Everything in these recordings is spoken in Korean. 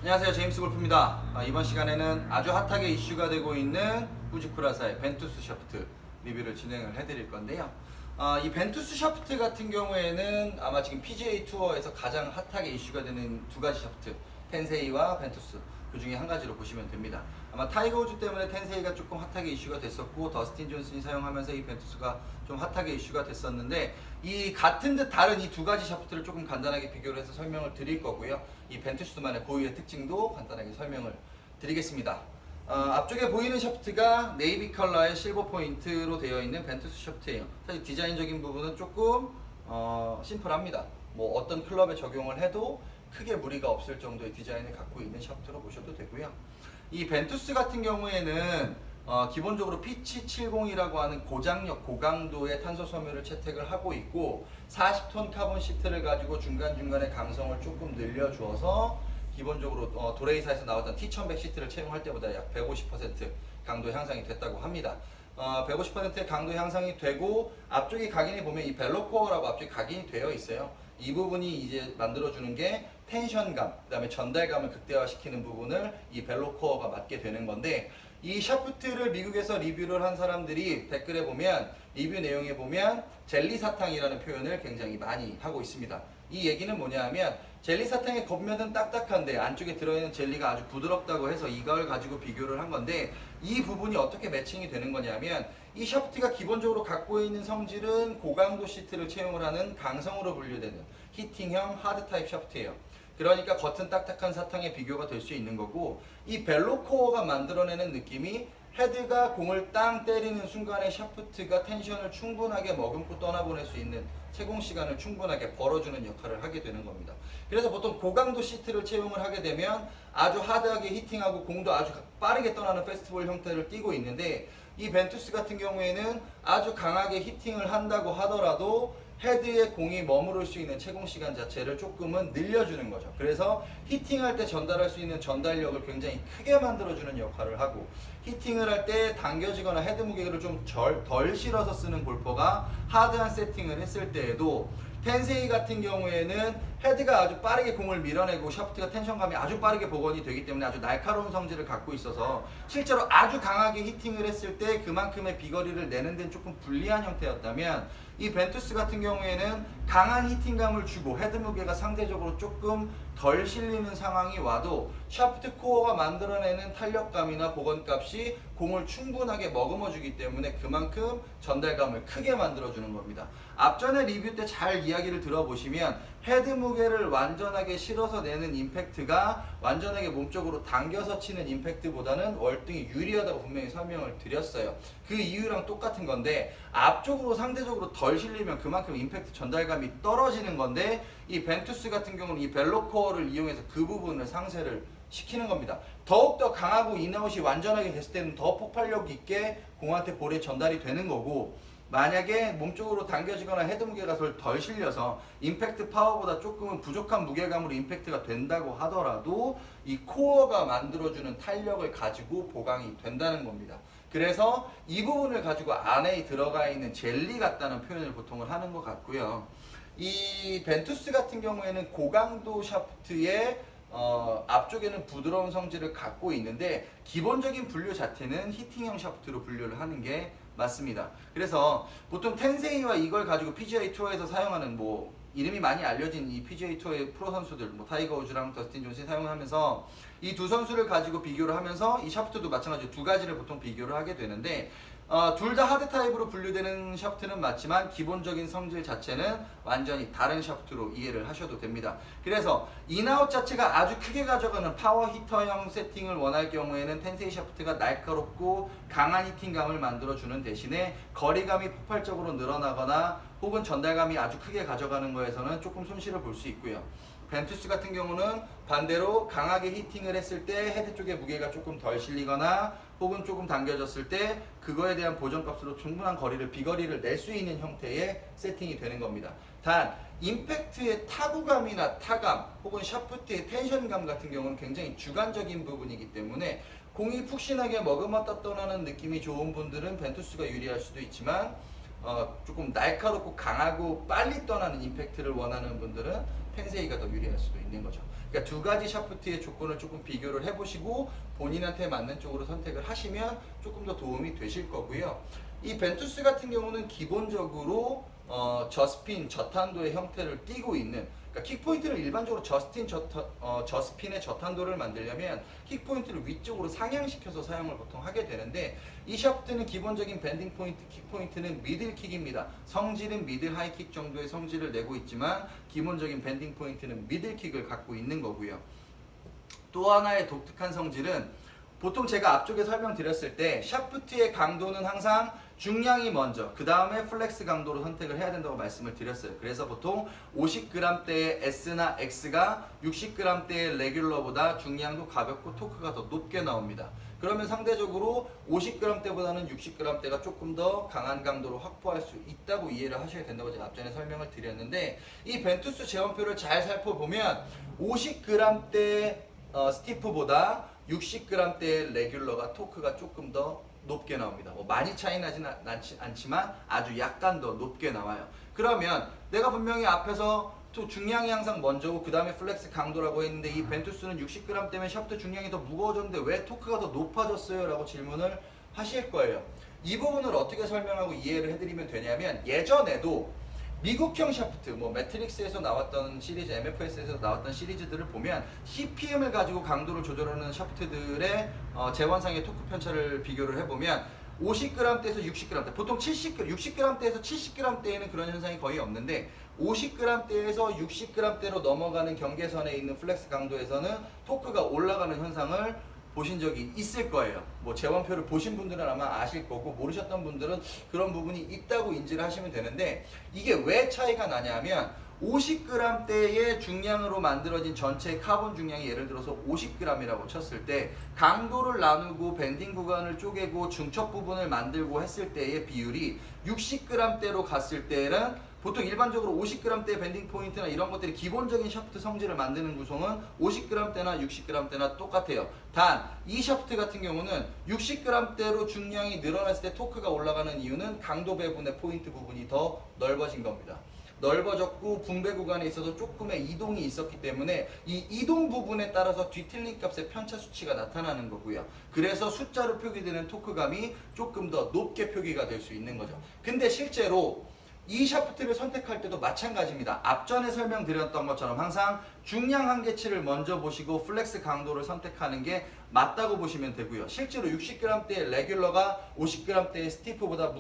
안녕하세요, 제임스 골프입니다. 이번 시간에는 아주 핫하게 이슈가 되고 있는 후지쿠라사의 벤투스 샤프트 리뷰를 진행을 해드릴 건데요. 이 벤투스 샤프트 같은 경우에는 아마 지금 PGA 투어에서 가장 핫하게 이슈가 되는 두 가지 샤프트, 텐세이와 벤투스, 그 중에 한 가지로 보시면 됩니다. 아마 타이거 우즈 때문에 텐세이가 조금 핫하게 이슈가 됐었고, 더스틴 존슨이 사용하면서 이 벤투스가 좀 핫하게 이슈가 됐었는데, 이 같은 듯 다른 이 두 가지 샤프트를 조금 간단하게 비교를 해서 설명을 드릴 거고요. 이 벤투스만의 고유의 특징도 간단하게 설명을 드리겠습니다. 앞쪽에 보이는 샤프트가 네이비 컬러의 실버 포인트로 되어 있는 벤투스 샤프트예요. 사실 디자인적인 부분은 조금 심플합니다. 뭐 어떤 클럽에 적용을 해도 크게 무리가 없을 정도의 디자인을 갖고 있는 샤프트로 보셔도 되고요. 이 벤투스 같은 경우에는 기본적으로 피치 70이라고 하는 고장력, 고강도의 탄소 섬유를 채택을 하고 있고, 40톤 카본 시트를 가지고 중간중간에 강성을 조금 늘려주어서 기본적으로 도레이사에서 나왔던 T1100 시트를 채용할 때보다 약 150% 강도 향상이 됐다고 합니다. 150%의 강도 향상이 되고, 앞쪽에 각인해 보면 이 벨로코어라고 앞쪽에 각인이 되어 있어요. 이 부분이 이제 만들어주는 게 텐션감, 그 다음에 전달감을 극대화시키는 부분을 이 벨로코어가 맡게 되는 건데, 이 샤프트를 미국에서 리뷰를 한 사람들이 댓글에 보면, 리뷰 내용에 보면 젤리 사탕이라는 표현을 굉장히 많이 하고 있습니다. 이 얘기는 뭐냐 하면, 젤리 사탕의 겉면은 딱딱한데 안쪽에 들어있는 젤리가 아주 부드럽다고 해서 이걸 가지고 비교를 한 건데, 이 부분이 어떻게 매칭이 되는 거냐면, 이 샤프트가 기본적으로 갖고 있는 성질은 고강도 시트를 채용을 하는 강성으로 분류되는 히팅형 하드 타입 샤프트예요. 그러니까 겉은 딱딱한 사탕의 비교가 될 수 있는 거고, 이 벨로코어가 만들어내는 느낌이 헤드가 공을 땅 때리는 순간에 샤프트가 텐션을 충분하게 머금고 떠나보낼 수 있는 채공 시간을 충분하게 벌어주는 역할을 하게 되는 겁니다. 그래서 보통 고강도 시트를 채용을 하게 되면 아주 하드하게 히팅하고 공도 아주 빠르게 떠나는 페스티벌 형태를 띠고 있는데, 이 벤투스 같은 경우에는 아주 강하게 히팅을 한다고 하더라도 헤드에 공이 머무를 수 있는 채공 시간 자체를 조금은 늘려주는 거죠. 그래서 히팅할 때 전달할 수 있는 전달력을 굉장히 크게 만들어주는 역할을 하고, 히팅을 할 때 당겨지거나 헤드 무게를 좀 덜 실어서 쓰는 골퍼가 하드한 세팅을 했을 때에도, 텐세이 같은 경우에는 헤드가 아주 빠르게 공을 밀어내고 샤프트가 텐션감이 아주 빠르게 복원이 되기 때문에 아주 날카로운 성질을 갖고 있어서 실제로 아주 강하게 히팅을 했을 때 그만큼의 비거리를 내는 데는 조금 불리한 형태였다면, 이 벤투스 같은 경우에는 강한 히팅감을 주고 헤드 무게가 상대적으로 조금 덜 실리는 상황이 와도 샤프트 코어가 만들어내는 탄력감이나 복원값이 공을 충분하게 머금어주기 때문에 그만큼 전달감을 크게 만들어주는 겁니다. 앞전에 리뷰 때 잘 이야기를 들어보시면 헤드 무게를 완전하게 실어서 내는 임팩트가 완전하게 몸쪽으로 당겨서 치는 임팩트보다는 월등히 유리하다고 분명히 설명을 드렸어요. 그 이유랑 똑같은 건데, 앞쪽으로 상대적으로 덜 실리면 그만큼 임팩트 전달감이 떨어지는 건데, 이 벤투스 같은 경우는 이 벨로코어를 이용해서 그 부분을 상쇄를 시키는 겁니다. 더욱더 강하고 인아웃이 완전하게 됐을 때는 더 폭발력 있게 공한테 볼에 전달이 되는 거고, 만약에 몸쪽으로 당겨지거나 헤드 무게가 덜 실려서 임팩트 파워보다 조금은 부족한 무게감으로 임팩트가 된다고 하더라도 이 코어가 만들어주는 탄력을 가지고 보강이 된다는 겁니다. 그래서 이 부분을 가지고 안에 들어가 있는 젤리 같다는 표현을 보통을 하는 것 같고요. 이 벤투스 같은 경우에는 고강도 샤프트의 앞쪽에는 부드러운 성질을 갖고 있는데, 기본적인 분류 자체는 히팅형 샤프트로 분류를 하는 게 맞습니다. 그래서 보통 텐세이와 이걸 가지고 PGA 투어에서 사용하는, 뭐 이름이 많이 알려진 이 PGA 투어의 프로 선수들, 뭐 타이거 우즈랑 더스틴 존슨이 사용하면서 이 두 선수를 가지고 비교를 하면서 이 샤프트도 마찬가지로 두 가지를 보통 비교를 하게 되는데, 둘 다 하드 타입으로 분류되는 샤프트는 맞지만 기본적인 성질 자체는 완전히 다른 샤프트로 이해를 하셔도 됩니다. 그래서 인아웃 자체가 아주 크게 가져가는 파워 히터형 세팅을 원할 경우에는 텐세이 샤프트가 날카롭고 강한 히팅감을 만들어주는 대신에 거리감이 폭발적으로 늘어나거나 혹은 전달감이 아주 크게 가져가는 거에서는 조금 손실을 볼 수 있고요. 벤투스 같은 경우는 반대로 강하게 히팅을 했을 때 헤드 쪽에 무게가 조금 덜 실리거나 혹은 조금 당겨졌을 때 그거에 대한 보정값으로 충분한 거리를, 비거리를 낼 수 있는 형태의 세팅이 되는 겁니다. 단 임팩트의 타구감이나 타감 혹은 샤프트의 텐션감 같은 경우는 굉장히 주관적인 부분이기 때문에 공이 푹신하게 머금었다 떠나는 느낌이 좋은 분들은 벤투스가 유리할 수도 있지만, 조금 날카롭고 강하고 빨리 떠나는 임팩트를 원하는 분들은 텐세이가 더 유리할 수도 있는 거죠. 그러니까 두 가지 샤프트의 조건을 조금 비교를 해보시고 본인한테 맞는 쪽으로 선택을 하시면 조금 더 도움이 되실 거고요. 이 벤투스 같은 경우는 기본적으로 저스핀, 저탄도의 형태를 띠고 있는, 그러니까 킥포인트를 일반적으로 저스핀의 저탄도를 만들려면 킥포인트를 위쪽으로 상향시켜서 사용을 보통 하게 되는데, 이 샤프트는 기본적인 밴딩 포인트, 킥포인트는 미들킥입니다. 성질은 미들 하이킥 정도의 성질을 내고 있지만 기본적인 밴딩 포인트는 미들킥을 갖고 있는 거고요. 또 하나의 독특한 성질은, 보통 제가 앞쪽에 설명드렸을 때 샤프트의 강도는 항상 중량이 먼저, 그 다음에 플렉스 강도로 선택을 해야 된다고 말씀을 드렸어요. 그래서 보통 50g대의 S나 X가 60g대의 레귤러보다 중량도 가볍고 토크가 더 높게 나옵니다. 그러면 상대적으로 50g대보다는 60g대가 조금 더 강한 강도로 확보할 수 있다고 이해를 하셔야 된다고 제가 앞전에 설명을 드렸는데, 이 벤투스 제원표를 잘 살펴보면 50g대 스티프보다 60g대의 레귤러가 토크가 조금 더 높게 나옵니다. 많이 차이 나진 않지만 아주 약간 더 높게 나와요. 그러면 내가 분명히 앞에서 또 중량이 항상 먼저고 그 다음에 플렉스 강도라고 했는데, 이 벤투스는 60g 때문에 샤프트 중량이 더 무거워졌는데 왜 토크가 더 높아졌어요? 라고 질문을 하실 거예요. 이 부분을 어떻게 설명하고 이해를 해드리면 되냐면, 예전에도 미국형 샤프트, 매트릭스에서 나왔던 시리즈, MFS에서 나왔던 시리즈들을 보면 CPM을 가지고 강도를 조절하는 샤프트들의 재원상의 토크 편차를 비교를 해보면 50g대에서 60g대, 보통 60g대에서 70g대에는 그런 현상이 거의 없는데 50g대에서 60g대로 넘어가는 경계선에 있는 플렉스 강도에서는 토크가 올라가는 현상을 보신 적이 있을 거예요. 재원표를 보신 분들은 아마 아실 거고, 모르셨던 분들은 그런 부분이 있다고 인지를 하시면 되는데, 이게 왜 차이가 나냐면 50g대의 중량으로 만들어진 전체 카본 중량이 예를 들어서 50g이라고 쳤을 때, 강도를 나누고 밴딩 구간을 쪼개고 중첩 부분을 만들고 했을 때의 비율이 60g대로 갔을 때는, 보통 일반적으로 50g대 밴딩 포인트나 이런 것들이 기본적인 샤프트 성질을 만드는 구성은 50g대나 60g대나 똑같아요. 단 이 샤프트 같은 경우는 60g대로 중량이 늘어났을 때 토크가 올라가는 이유는 강도 배분의 포인트 부분이 더 넓어진 겁니다. 넓어졌고 분배 구간에 있어서 조금의 이동이 있었기 때문에 이 이동 부분에 따라서 뒤틀림 값의 편차 수치가 나타나는 거고요. 그래서 숫자로 표기되는 토크감이 조금 더 높게 표기가 될 수 있는 거죠. 근데 실제로 이 샤프트를 선택할 때도 마찬가지입니다. 앞전에 설명드렸던 것처럼 항상 중량 한계치를 먼저 보시고 플렉스 강도를 선택하는 게 맞다고 보시면 되고요. 실제로 60g대의 레귤러가 50g대의 스티프보다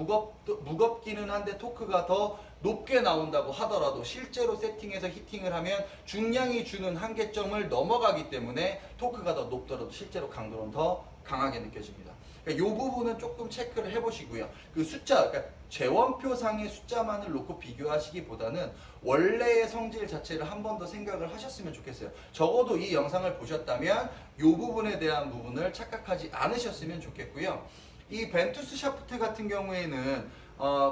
무겁기는 한데 토크가 더 높게 나온다고 하더라도 실제로 세팅해서 히팅을 하면 중량이 주는 한계점을 넘어가기 때문에 토크가 더 높더라도 실제로 강도는 더 강하게 느껴집니다. 그러니까 이 부분은 조금 체크를 해보시고요. 그 숫자, 그러니까 재원표상의 숫자만을 놓고 비교하시기보다는 원래의 성질 자체를 한 번 더 생각을 하셨으면 좋겠어요. 적어도 이 영상을 보셨다면 이 부분에 대한 부분을 착각하지 않으셨으면 좋겠고요. 이 벤투스 샤프트 같은 경우에는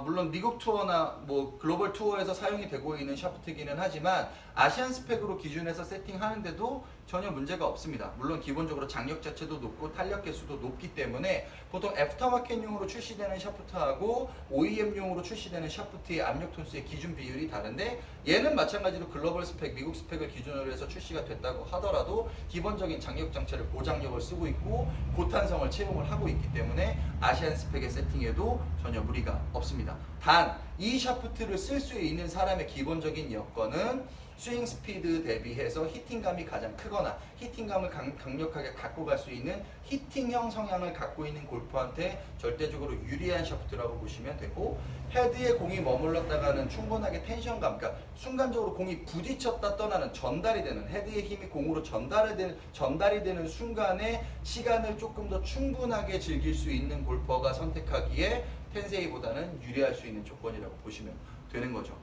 물론 미국 투어나 글로벌 투어에서 사용이 되고 있는 샤프트기는 하지만 아시안 스펙으로 기준해서 세팅하는데도 전혀 문제가 없습니다. 물론 기본적으로 장력 자체도 높고 탄력 개수도 높기 때문에 보통 애프터마켓용으로 출시되는 샤프트하고 OEM용으로 출시되는 샤프트의 압력 톤수의 기준 비율이 다른데, 얘는 마찬가지로 글로벌 스펙, 미국 스펙을 기준으로 해서 출시가 됐다고 하더라도 기본적인 장력 장치를 고장력을 쓰고 있고 고탄성을 채용을 하고 있기 때문에 아시안 스펙의 세팅에도 전혀 무리가 없습니다. 단 이 샤프트를 쓸 수 있는 사람의 기본적인 여건은 스윙 스피드 대비해서 히팅감이 가장 크거나 히팅감을 강력하게 갖고 갈 수 있는 히팅형 성향을 갖고 있는 골퍼한테 절대적으로 유리한 샤프트라고 보시면 되고, 헤드에 공이 머물렀다가는 충분하게 텐션감, 그러니까 순간적으로 공이 부딪혔다 떠나는 전달이 되는, 헤드의 힘이 공으로 전달이 되는 순간에 시간을 조금 더 충분하게 즐길 수 있는 골퍼가 선택하기에 텐세이보다는 유리할 수 있는 조건이라고 보시면 되는 거죠.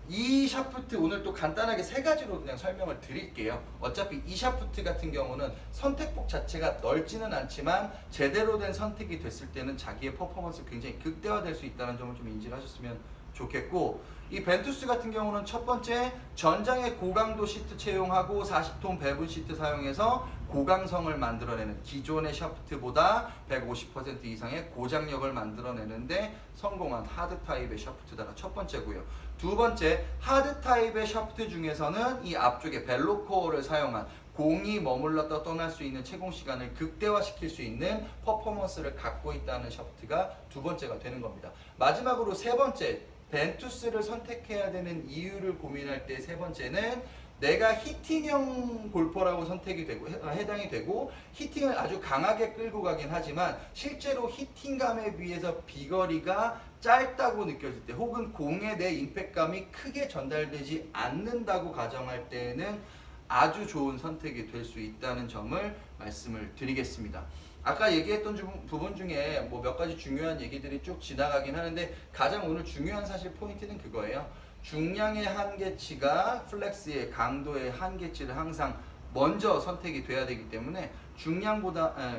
이 샤프트 오늘 또 간단하게 세 가지로 그냥 설명을 드릴게요. 어차피 이 샤프트 같은 경우는 선택폭 자체가 넓지는 않지만 제대로 된 선택이 됐을 때는 자기의 퍼포먼스 굉장히 극대화될 수 있다는 점을 좀 인지를 하셨으면 좋겠고, 이 벤투스 같은 경우는 첫 번째 전장에 고강도 시트 채용하고 40톤 배분 시트 사용해서 고강성을 만들어내는, 기존의 샤프트보다 150% 이상의 고장력을 만들어내는데 성공한 하드 타입의 샤프트다가 첫 번째고요. 두 번째, 하드 타입의 샤프트 중에서는 이 앞쪽에 벨로코어를 사용한 공이 머물렀다 떠날 수 있는 채공 시간을 극대화시킬 수 있는 퍼포먼스를 갖고 있다는 샤프트가 두 번째가 되는 겁니다. 마지막으로 세 번째, 벤투스를 선택해야 되는 이유를 고민할 때 세 번째는 내가 히팅형 골퍼라고 선택이 되고 해당이 되고 히팅을 아주 강하게 끌고 가긴 하지만 실제로 히팅감에 비해서 비거리가 짧다고 느껴질 때 혹은 공에 내 임팩트감이 크게 전달되지 않는다고 가정할 때에는 아주 좋은 선택이 될 수 있다는 점을 말씀을 드리겠습니다. 아까 얘기했던 부분 중에 뭐 몇 가지 중요한 얘기들이 쭉 지나가긴 하는데 가장 오늘 중요한 사실 포인트는 그거예요. 중량의 한계치가 플렉스의 강도의 한계치를 항상 먼저 선택이 돼야 되기 때문에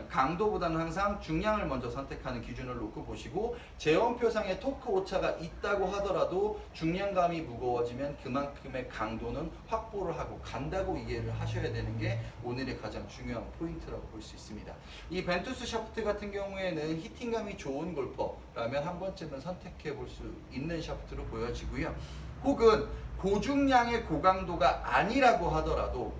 강도보다는 항상 중량을 먼저 선택하는 기준을 놓고 보시고 제원표상에 토크 오차가 있다고 하더라도 중량감이 무거워지면 그만큼의 강도는 확보를 하고 간다고 이해를 하셔야 되는 게 오늘의 가장 중요한 포인트라고 볼 수 있습니다. 이 벤투스 샤프트 같은 경우에는 히팅감이 좋은 골퍼라면 한 번쯤은 선택해 볼 수 있는 샤프트로 보여지고요. 혹은 고중량의 고강도가 아니라고 하더라도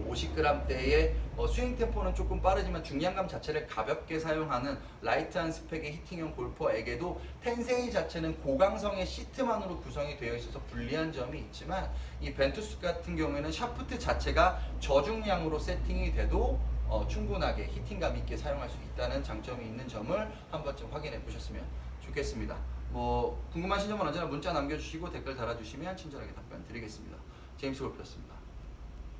50g대의 스윙 템포는 조금 빠르지만 중량감 자체를 가볍게 사용하는 라이트한 스펙의 히팅형 골퍼에게도 텐세이 자체는 고강성의 시트만으로 구성이 되어 있어서 불리한 점이 있지만 이 벤투스 같은 경우에는 샤프트 자체가 저중량으로 세팅이 돼도 충분하게 히팅감 있게 사용할 수 있다는 장점이 있는 점을 한 번쯤 확인해 보셨으면 좋겠습니다. 궁금하신 점은 언제나 문자 남겨주시고 댓글 달아주시면 친절하게 답변 드리겠습니다. 제임스 골프였습니다.